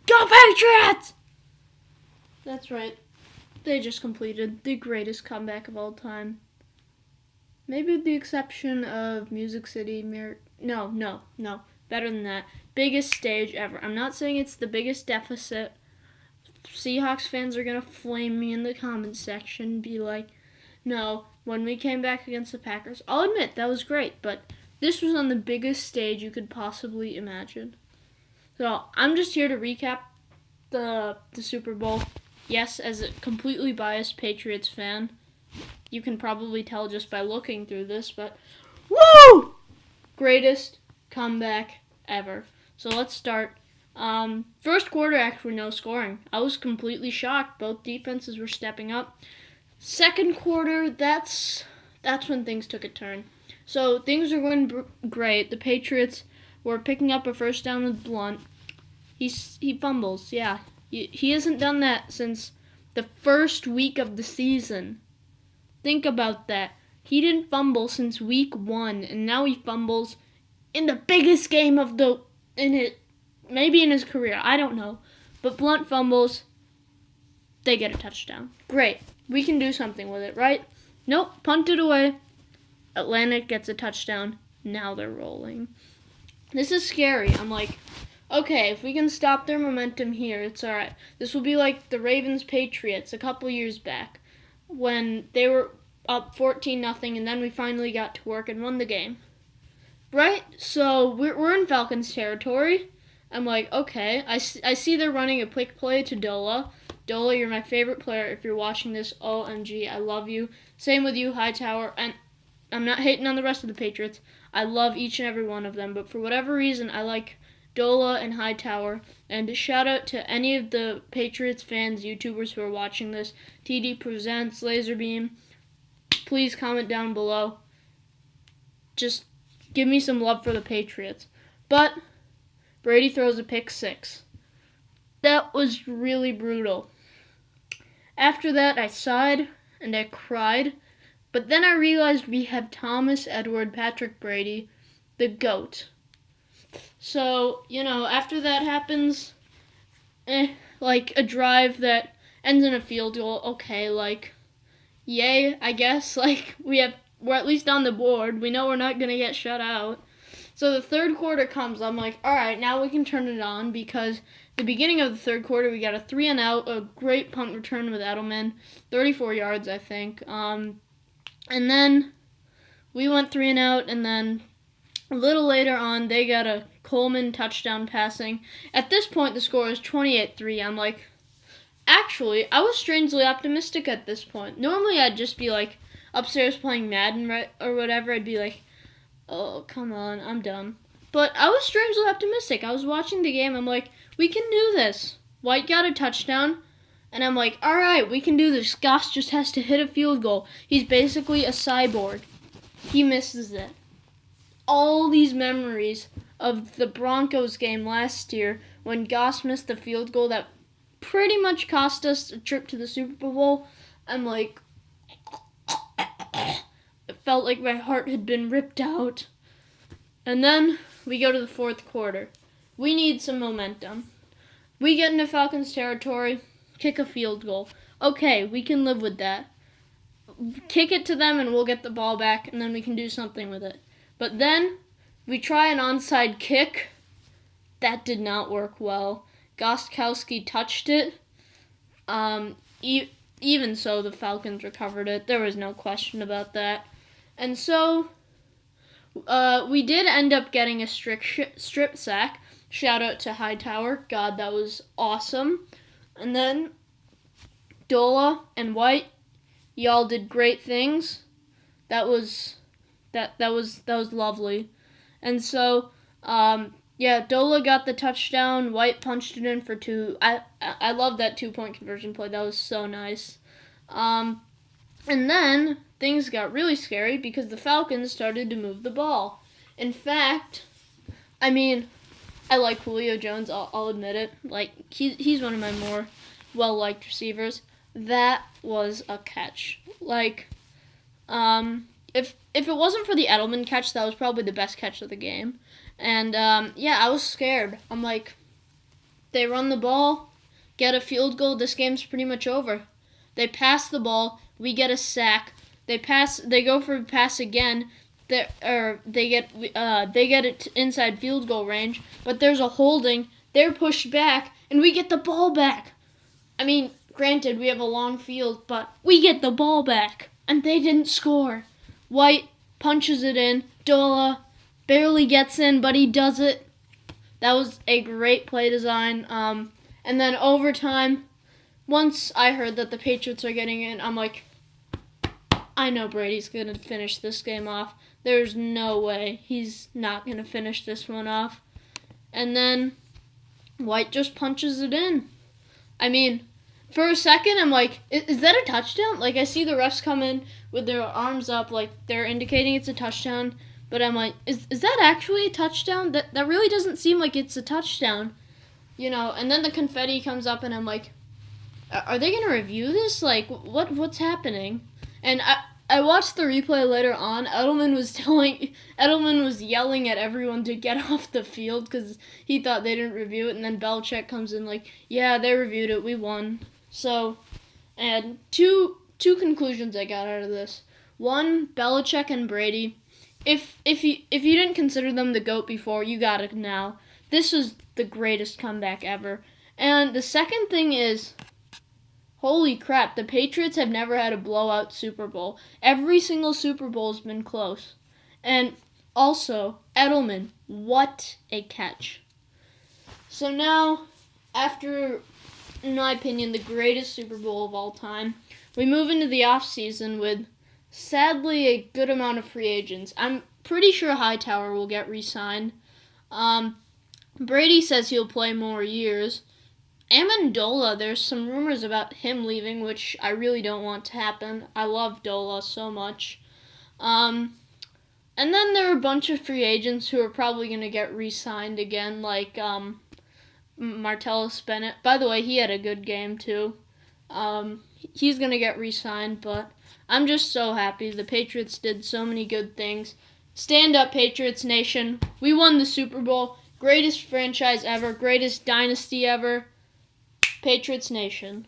Go Patriots! That's right. They just completed the greatest comeback of all time. Maybe with the exception of Music City. No. Better than that. Biggest stage ever. I'm not saying it's the biggest deficit. Seahawks fans are going to flame me in the comments section. Be like, no, when we came back against the Packers, I'll admit that was great. But this was on the biggest stage you could possibly imagine. So I'm just here to recap the Super Bowl. Yes, as a completely biased Patriots fan, you can probably tell just by looking through this, but woo! Greatest comeback ever. So let's start. First quarter, actually no scoring. I was completely shocked. Both defenses were stepping up. Second quarter, that's when things took a turn. So things were going great. The Patriots were picking up a first down with Blunt. He fumbles, yeah. He hasn't done that since the first week of the season. Think about that. He didn't fumble since week 1, and now he fumbles in the biggest game maybe in his career. I don't know. But Blunt fumbles. They get a touchdown. Great. We can do something with it, right? Nope. Punt it away. Atlantic gets a touchdown. Now they're rolling. This is scary. I'm like, okay, if we can stop their momentum here, it's alright. This will be like the Ravens-Patriots a couple years back when they were up 14-0 and then we finally got to work and won the game. Right? So we're in Falcons territory. I'm like, okay, I see they're running a quick play to Dola. Dola, you're my favorite player. If you're watching this, OMG, I love you. Same with you, Hightower. And I'm not hating on the rest of the Patriots. I love each and every one of them. But for whatever reason, I like Dola and Hightower. And shout out to any of the Patriots fans, YouTubers who are watching this. TD Presents, Laserbeam. Please comment down below. Just give me some love for the Patriots. But Brady throws a pick 6. That was really brutal. After that, I sighed and I cried. But then I realized we have Thomas Edward Patrick Brady, the GOAT. So, after that happens, like a drive that ends in a field goal, okay, like, yay, I guess. Like, we're at least on the board. We know we're not going to get shut out. So the third quarter comes. I'm like, all right, now we can turn it on because the beginning of the third quarter, we got a 3-and-out, a great punt return with Edelman, 34 yards, I think. And then we went 3-and-out, and then a little later on, they got a Coleman touchdown passing. At this point, the score is 28-3. I'm like, actually, I was strangely optimistic at this point. Normally, I'd just be like upstairs playing Madden or whatever. I'd be like, oh, come on, I'm done. But I was strangely optimistic. I was watching the game. I'm like, we can do this. White got a touchdown. And I'm like, all right, we can do this. Goss just has to hit a field goal. He's basically a cyborg. He misses it. All these memories of the Broncos game last year when Goss missed the field goal that pretty much cost us a trip to the Super Bowl. I'm like, it felt like my heart had been ripped out. And then we go to the fourth quarter. We need some momentum. We get into Falcons territory, kick a field goal. Okay, we can live with that. Kick it to them and we'll get the ball back and then we can do something with it. But then we try an onside kick. That did not work well. Gostkowski touched it. Even so, the Falcons recovered it. There was no question about that. And so we did end up getting a strip sack. Shout out to Hightower. God, that was awesome. And then Dola and White, y'all did great things. That was lovely. And so Dola got the touchdown. White punched it in for 2. I love that 2-point conversion play. That was so nice. And then things got really scary because the Falcons started to move the ball. In fact, I like Julio Jones. I'll admit it. Like he's one of my more well-liked receivers. That was a catch. Like, if it wasn't for the Edelman catch, that was probably the best catch of the game. And I was scared. I'm like, they run the ball, get a field goal, this game's pretty much over. They pass the ball, we get a sack. They go for a pass again. They get it inside field goal range, but there's a holding. They're pushed back, and we get the ball back. I mean, granted, we have a long field, but we get the ball back, and they didn't score. White punches it in. Dola barely gets in, but he does it. That was a great play design. And then overtime, once I heard that the Patriots are getting in, I'm like, I know Brady's going to finish this game off. There's no way he's not going to finish this one off. And then White just punches it in. I mean, for a second, I'm like, is that a touchdown? Like, I see the refs come in with their arms up, like they're indicating it's a touchdown. But I'm like, is that actually a touchdown? That really doesn't seem like it's a touchdown. You know, and then the confetti comes up, and I'm like, are they going to review this? Like, what's happening? And I watched the replay later on. Edelman was yelling at everyone to get off the field because he thought they didn't review it. And then Belichick comes in like, yeah, they reviewed it. We won. So, and two conclusions I got out of this. One, Belichick and Brady. If you didn't consider them the GOAT before, you got it now. This was the greatest comeback ever. And the second thing is, holy crap, the Patriots have never had a blowout Super Bowl. Every single Super Bowl has been close. And also, Edelman, what a catch. So now, after, in my opinion, the greatest Super Bowl of all time, we move into the offseason with, sadly, a good amount of free agents. I'm pretty sure Hightower will get re-signed. Brady says he'll play more years. Amendola, there's some rumors about him leaving, which I really don't want to happen. I love Dola so much. And then there are a bunch of free agents who are probably going to get re-signed again, like Martellus Bennett. By the way, he had a good game too. He's going to get re-signed, but I'm just so happy. The Patriots did so many good things. Stand up, Patriots Nation. We won the Super Bowl. Greatest franchise ever. Greatest dynasty ever. Patriots Nation.